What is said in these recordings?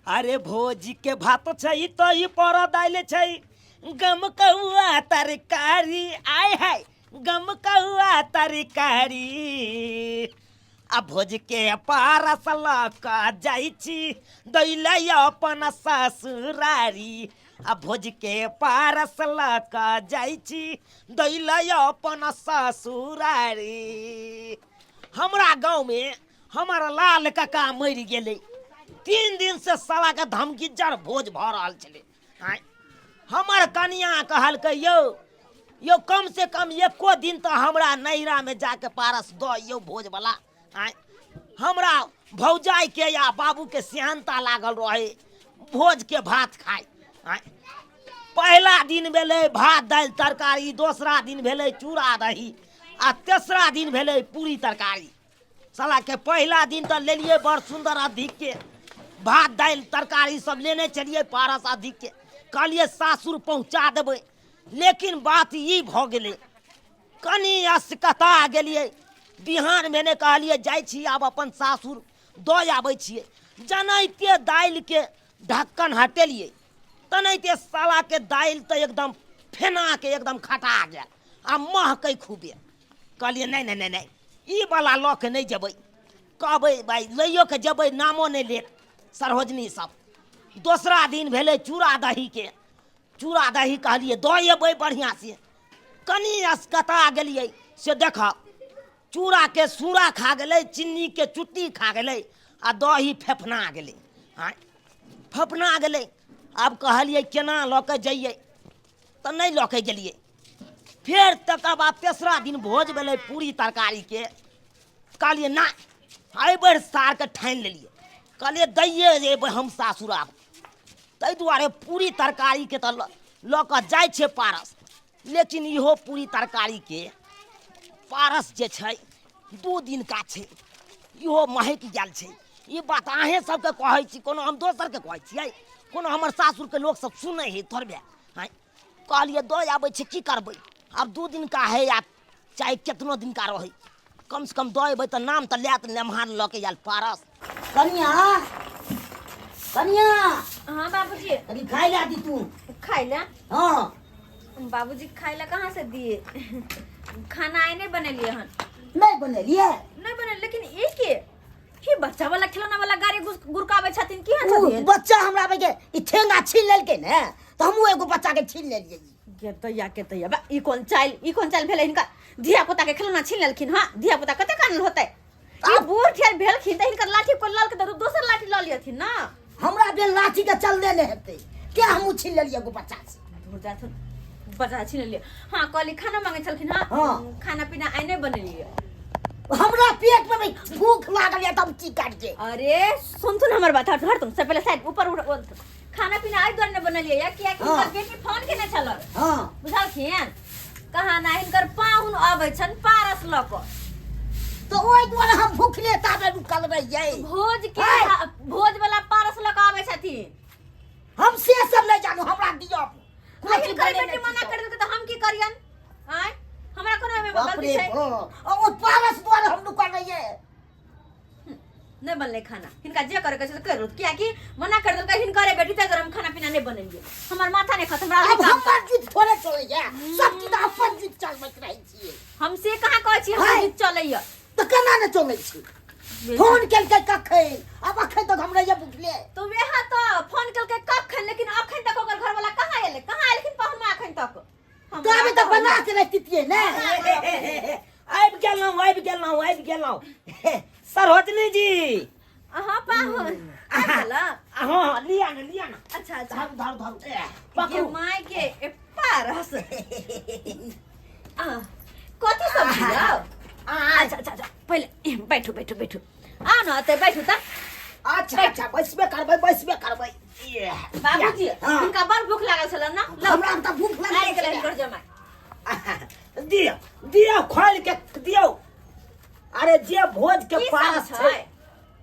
अरे भोजी के भात छै तो ई पर दाइल छै गम कहुआ तरकारी आय है गम कहुआ तरकारी आ भोज के पारस लक जाइ छी दैले अपन ससुरारी आ भोज के पारस लक जाइ छी दैले अपन ससुरारी। हमरा गाँव में हमार लाल काका मर गेले 3 दिन से साला के धमकीजर भोज भ रहल छले। हमार कनिया कहलकै यो कम से कम एको दिन तो हमरा नैरा में जाके पारस दो भोज वाला। हमरा भौजाई के या बाबू के सेहनता लागल रहे भोज के भात खाए। पहला दिन भेले भात दाल तरकारी, दूसरा दिन भेले चूड़ा दही आ तेसरा दिन भेले पूरी तरकारी। साला के पहला दिन तो ले लिए बड़ सुंदर अधिक के भात दाल तरकारी सब लेने चलिए पारस अधिक के कहलिए सासुर पहुंचा देवे। लेकिन बात ई भ गेले कनी असकता गेलिए। बिहान मैंने कहलिए जाय छी आब अपन सासुर दो आबै छिए। जनैते दाल के ढक्कन हटेलिए तनैते साला के दाल तो एकदम फेना के एकदम खटा गया आ महकै खूबे। कहलिए नहीं नहीं नहीं नहीं ई वाला ल के नहीं जेबै, कहबै भाई लइयो के जेबै नामो नहीं लेत सरोजनी सब। दूसरा दिन भेले चूड़ा दही के चूड़ा दही कहलिए दो अबै बढ़िया से। कनी असकता गेलिए से देख चूड़ा के सूरा खा गेले, चीनी के चुट्टी खा गेले आ दही फेफना गेले। फेफना गेले। अब कहलिए केना ल के जइए तो नहीं ल के गेलिए। फिर तकर बाद तेसरा दिन भोज भेले पूरी तरकारी के कहलिए ना अबर सार के ठानि लेलिए। कहलिए दैए जेबै हम सासुर आब ताहि दुआरे पूरी तरकारी के तो ल के जाइ छै पारस। लेकिन इहो पूरी तरकारी के पारस जे छै 2 दिन का छै इहो महक गेल छै। ई बात अहें सबके कहै छी, कोनो हम दोसर के कहै छियै, कोनो हमर सासुर के लोग सब सुनै है थोड़बे। कहलिए दो आबै छै की करबै अब 2 दिन का है या चाहे कितनो दिन का रहे कम से कम दो अबै तो नाम तो लेत नेमहान ल के आयल पारस। कन्या कन्या हाँ बाबूजी। अभी खाई ला दी तू। खाई ला? हाँ बाबूजी खाई ला कहाँ से दिए? खाना आए नहीं बनेलिए हन। नहीं बनेलिए? नहीं बने लेकिन ये के बच्चा वाला खिलौना वाला गाड़ी गुरकावे छथिन की हन छथिन? बच्चा हमरा के ई ठेंगा छीन लेलके ने तो हमहू एगो बच्चा के छीन लेलिए। के तैया बा ई कौन चाइल भेले हिनका धिया पुता के खिलौना छीन लेलखिन। हां धिया पुता कते कानल होतै? ई बूढ़ ठेल भेलखिन त हिनकर लाठी को लाल के दोसर लाठी ल लियथिन ना। हमरा बेल लाठी के चल देने हेतै के हमहू छीन लेलिए एगो बच्चा से। दूर जात बच्चा छीन लिए। हां कहली खाना मांगे छलखिन। हां खाना पीना आइ नहीं बनेलिए। हमरा पेट में भूख लागल है तब की काट के। अरे सुन हमर बात हट तुम से पहले साइड ऊपर खाना पीना आई द्वार ने बनलिए या किया कि हिनकर बेटी फोन के ने चलल। हां बुझलखिन कहा ना हिनकर पाहुन आबै छन पारस ल क तो ओइ द्वारा हम भूखले ताबे रुकल रहिए। भोज वाला पारस ल क आबै छथिन। हम से सब नहीं जानू हमरा दियो। हिनकर बेटी मना कर दे त हम की करियन? आय हमरा कोनो में गलती छै? ओ पारस द्वारा हम रुकल रहिए। नहीं बनले खाना हिनका जे करे के करू किया कि मना कर देलकै हिनकर बेटी त गरम खाना पीना नहीं बनेलिए। हमर माथा नहीं खत्म रहा। अब हमर जीत थोड़े चले या सब की अपन जीत चलबैत रहै छिए। हम से कहां कहै छी हम जीत चलैया तो केना ने चलै छी? फोन केलकै कखै अब अखन तक हमरा ये बुझले तो वेहा तो फोन केलकै कखन लेकिन अखन तक ओकर घर वाला कहां एले कहां एलखिन पाहुन में अखन तक? तो अभी तक बना के रखतिए ने। आबि गेलौं सरोजनी जी। हां पाहुन आला। हां लिया ना। अच्छा धर ये पकड़ो। माय के पारस कथी सब दियो? अच्छा पहले बैठो आ ना ते बैठो त। अच्छा बसबे करबै। बाबूजी इनका बड़ भूख लागल छल ना। हमरा त भूख लागल गेलै हिनकर जमाई। दियो खोल के दियो। अरे जे भोज के पारस छै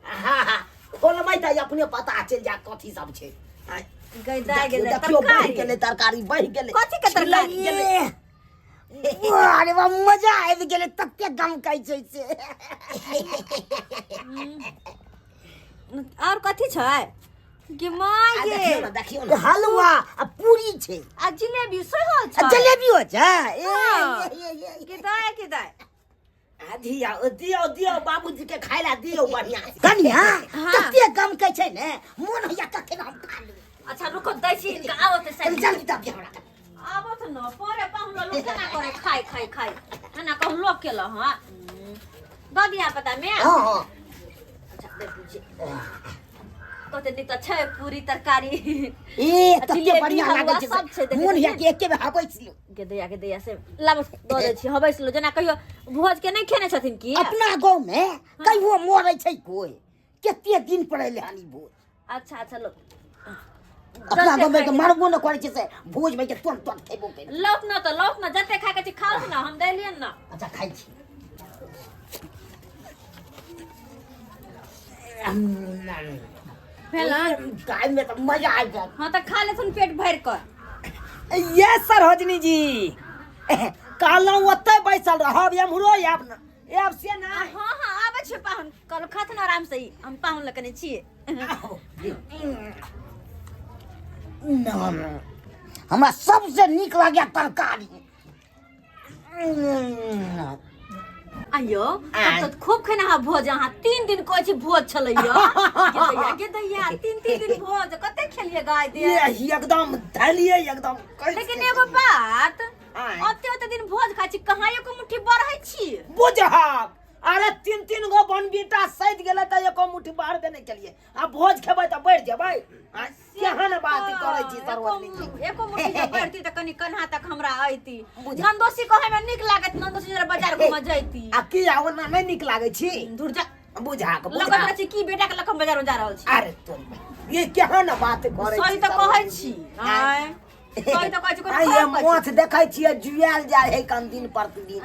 हां खोलबै त अपने पता चल जा कथी सब छै। गैदा तरकारी बहि गेलै। कथी के तरकारी गेलै? अरे वाह मजा आबि गेलै तते गम कहै छै से। और कथी छै? कि माय गे देखियो ना हलवा आ पूरी छै आ जिलेबी सेहो आ छै जलेबियो छै हाँ। ए कि दाय दियो बाबूजी के खाय ला दियो बढ़िया कनिया हाँ। कते गम के छै ने मोन होया कते हम खा ली अच्छा रुको दै छी इनका आओ त चल सही जल्दी तब हमरा आबो त न परे पाहुन लोग केना करे खाई खाना कहूं लोग के ल हां द दिया पता में हां हां अच्छा दे दीजिए कते निक त छै पूरी तरकारी ए कते जिलेबी, बढ़िया हलवा लागे सब छै छै मोन होया कि एके बेर हबै छियो के दैया से लाबो द दे छी हबै लो जना कहियो भोज के नहीं खेने छथिन की अपना गांव में कहियो मरै छै कोई कते दिन पर एले हानी भोज अच्छा लो अपना गांव में मरबो न करे छै से भोज में के तुरंत खेबो के लौट न जते खा के छी खाओ ना हम देलियन ना अच्छा खाइ छी भेला गाय में तो मजा आ जाए हां त खा ले सुन पेट भर कर ये सरोजनी जी कहलौं ओतै बैसल रहब एम्हरो आब से ना हां आबै छै पाहुन कल खाथन आराम से ही हम पाहुन लकने छिए हमरा सबसे नीक लागया तरकारी आयो तब तो खूब खाना हा भोज अहाँ 3 दिन कहै छी भोज छलैया गे दैया 3 दिन भोज कते खेलिए गाय दे ये एकदम धलिए एकदम लेकिन एगो बात ओते दिन भोज खाइ छी कहाँ एको मुट्ठी बढ़ै छी बुझब अरे 3 गो बनबीटा सैद गेलै त एको मुट्ठी बाहर देने के लिए आ भोज खेबै त बढ़ जेबै केहन बात करै छी सरोजनी जी एको मुट्ठी जब बढ़ती त कनी कन्हा तक हमरा आइती नंदोसी कहे में निक लागत नंदोसी जरा बाजार घुम जैती आ की आवना नहीं निक लागै छी दूर जा बुझा के लगत छै की बेटा के लखम बाजार में जा रहल छी अरे तो ये केहन बात करै छी सही त कहै छी आय सही त कहै छी आ ये माछ देखै छियै जुआल जाय है कन दिन प्रतिदिन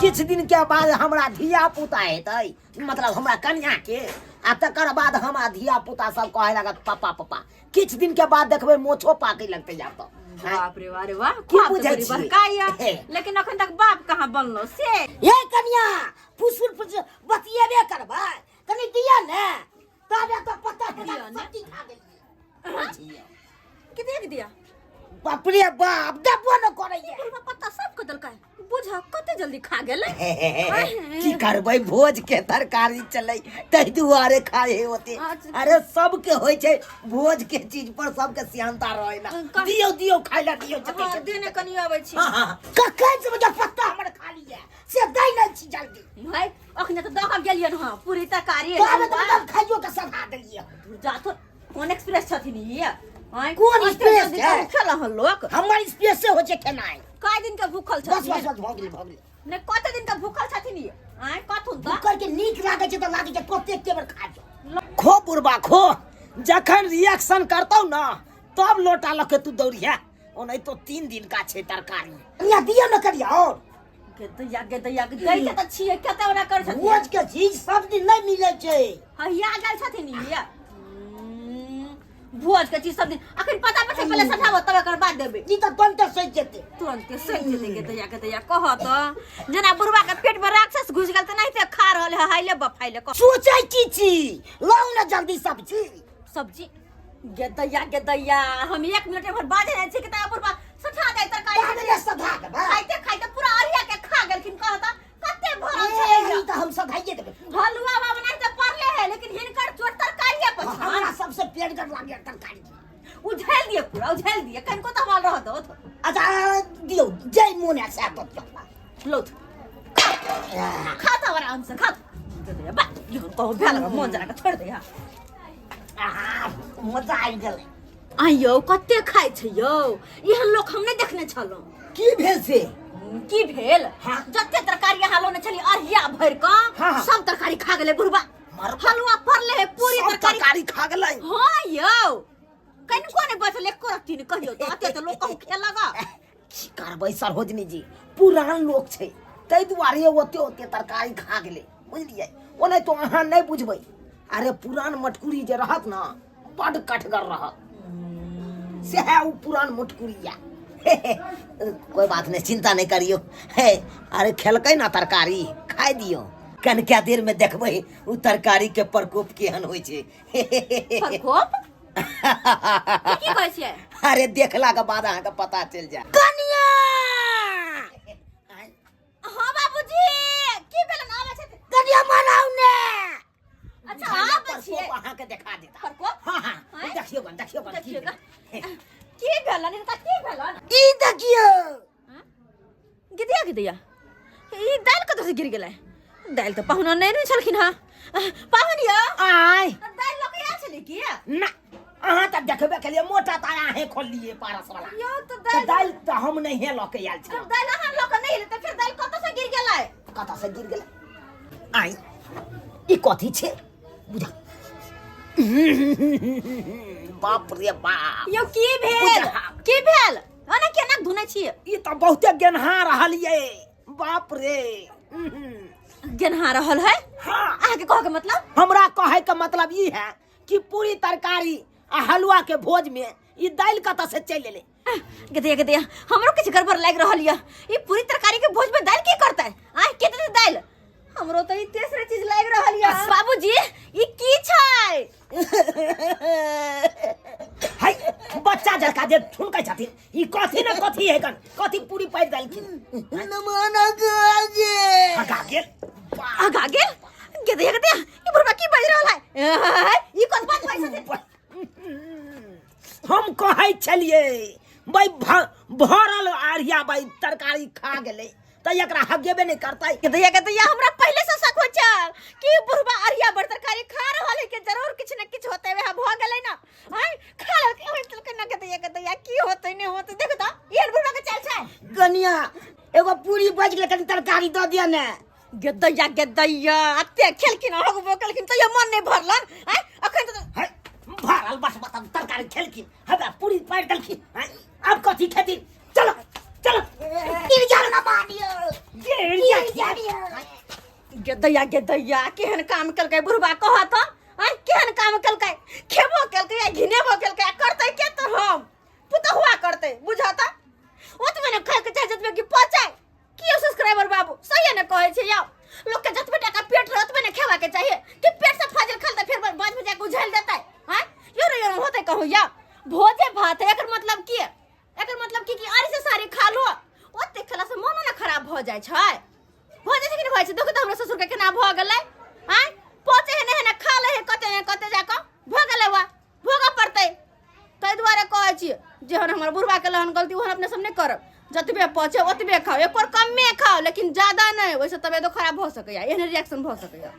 किछ दिन के बाद हमरा धिया पुता हेतै मतलब हमरा कन्या के आ तकर बाद हमरा धिया पुता सब कहे लागत पापा किछ दिन के बाद देखबै मोछो पाके लगते जात बाप रे वाह की बाप बुझै रे छी? बहकाया लेकिन अखन तक बाप कहाँ बनलो से ये कनिया फुसफुस बतियेबे करबै कनी दिया ने ताबे तो पता दिया ने? सब्जी खा गेलिए किते दिया बाप रे बाप देबो न करैए पूरा पत्ता सब के दलका बुझ कते जल्दी खा गेलै की करबै भोज के तरकारी चलै तै दुआरे खाए होते अरे सबके होय छै भोज के चीज पर सबके सियानता रहै ना दियो खाइ ला दियो हां देने कनी आबै छी कखन से मुझे पत्ता हमर खा लिया से दै नै छी जल्दी भाई अखने त दखा गेलियन हां पूरी तरकारी ताबे तो हम खाइयो के सधा देलिए जा तो कौन एक्सप्रेस छथिन ये हां कोन एक्सप्रेस है? खेला हन लोग हमर स्पेस से हो छै खेनाइ काय दिन के भूखल बस छथिन भऽ गेलै ने कते दिन के भूखल छथिन ये आय कथुन त कर के नीक लागे छै त लागे छै कते के बेर खा जो खो बुढ़बा खो जखन रिएक्शन करतौ ना तब लोटा लऽ के तू दौड़िया ओनै तो 3 दिन का छै तरकारी या दिया न करिया और गे दैया दै के त छिए कते ओना कर छथिन भोज के चीज सब दिन नै मिलै छै हइया गेल छथिन ये भोज के चीज सब दिन अखन पता पे पहले सठाबो तब एकर बाद देबे ई त बनते सहि जेते तुरंत के सही जेते गे दैया कह त जना बुढ़वा के पेट में राक्षस घुस गेल त नहीं ते खा रहल है हाइले बफाइले सोचै की छी लाउ न जल्दी सब्जी गे दैया हम 1 मिनट भर बाजे नहीं छी कि त बुढ़वा सठा दे तरकारी ताबे सधा देबे खाइते पूरा अरिया के खा गेलखिन कहता कते भरल ए छै ई त हम सधाइए देबे हलवा बाबा नहीं त परले है लेकिन हिनकर चोट तरकारिए पर हमरा सबसे पेट गड़ लागे तरकारी उझल दिए कन को त हमार रह दो अच्छा दियो जय मोने से तो लो खाता आराम से खा बा यो तो भेल मन जरा के छोड़ दे मजा आइ गेल आइयो कते खाइ छै यो एहन लोक हम नहीं देखने छलो की भेल से की भेल हाँ। जते तरकारी हालो ने छली अहिया भर का हाँ। सब तरकारी खा गेले बुढ़बा हलवा परले है पूरी सब तरकारी तरकारी खा गेलै हां यो कन को ने बचल एको रत्ती ने कहियो तो अते तो लोग कहू खेलगा की करबै सरोजनी जी पुरान लोग छै तै दुआरे ओते तरकारी खा गेलै बुझलियै ओनै तो अहाँ नहीं बुझबै अरे पुरान मटकुरी जे रहत ना बड कठगर रहत से है उ पुरान मटकुरिया कोई बात नहीं चिंता नहीं करियो हे अरे खेलकै ना तरकारी खाइ दियो कनिका देर में देखबै उ तरकारी के प्रकोप केहन होइ छै प्रकोप की कहै छियै अरे देखला के बाद अहाँके पता चल जाए। कनिया हाँ बाबूजी की भेलन आबै छै कनिया मनाउ ने। अच्छा आबै छियै अहाँके देखा देता। परको हाँ हाँ हैं? देखियो गन देखियो ग। की भेलन इनका की भेलन ई देखियो गिदिया गिदिया ई दाल कतऽ से गिर गेलै दाल तऽ पाहुना नहि छलखिन हँ पाहुन यौ आय दाल लऽ के आयल छलै की ना अहाँ तऽ देखबे के लिए मोटा तारा अहे खोल लिए पारस वाला। यौ तऽ तो दाल तो हम नहीं है लके आयल छी। दाल अहाँ लऽ के नहि एलै तऽ फेर दाल कतऽ से गिर गेलै कतऽ से गिर गेलै आय ई कथी छै बुझा बाप रे बाप यौ की भेल बुझा। की भेल अने केना धुनै छियै ई तो बहुते गेनहा रहल ये बाप रे। गेनहा रहल है हाँ अहाँके कहऽ के मतलब हमरा कहे के मतलब ई है कि पूरी तरकारी आ हलवा के भोज में ई दाल कतऽ से चल एले। गदिया गदिया हमरो किछु गड़बड़ लागि रहल यऽ ई पूरी तरकारी के भोज में दाल की करतै आय केते दाल हमरो तऽ ई तेसरे चीज लागि रहल यऽ बाबूजी ई की छै हाय बच्चा जका जे ठुनकै छथिन ई कथी न कथी है कन कथी पूरी पारि देलखिन नमन गागे हगा गेल आगा गेल गदिया गदिया ई बुढ़बा की बाजि रहल है ई कोन बात बाजि छथिन हम कहै छलिए भाई भरल आरिया भाई तरकारी खा गेलै त एकरा हगेबे नहीं करतै। गदिया गदिया हमरा पहले से शक हो चल कि बुढ़बा अरिया बड़ तरकारी खा रहल है कि जरूर किछ न किछ होते वे भ गेलै ना आय खा लेलकै होय चलकै ना गदिया गदिया की होतै नहीं होतै देख त ई बुढ़बा के चल छै कनिया एगो पूरी बच गेलै कनी तरकारी दऽ दिया ने। गदिया गदिया अते खेलकिन हगबो केलकिन त ये मन नहीं भरलन आय अखन त हाय भरल बस बता तरकारी खेलखिन हमरा पूरी पारि देलखिन हाय अब कथी खेथिन चलो चलो गिर जाओ ना मानियो गिर जानियो गदिया गदिया केहन काम केलकै बुढ़बा कह त आय केहन काम केलकै खेबो केलकै या घिनेबो केलकै करतै के त हम पुतहुआ करतै बुझा त ओतबे ने खाय के चाहे जतबे कि पचाय कियो सब्सक्राइबर बाबू सही ने कहै छै यौ लोग के जतबे टाका पेट रह ओतबे ने खेबा के चाहिए कि पेट से फाजिल खा ले फिर बाद में जाके उझल देतै हैं यो रे यो होतै कहू या भोजे भात है एकर मतलब की एकर मतलब की आरी से सारी खा लो ओते खेला से मोनो ना खराब भ जाय छै भ जाय छै कि भाई छै देखो त हमरा ससुर के केना भ गेलै हैं पचे है ने खा ले है कते जाके भ गेलै वा भोगा पड़तै तै दुआरे कहै छी जेहन हमर बुढ़बा के लहन गलती ओहन अपने सब नहीं करब जतबे पचे ओतबे खाओ एक और कमे खाओ लेकिन ज्यादा नहीं वैसे तबियत खराब भ सकैया एहन रिएक्शन भ सकैया।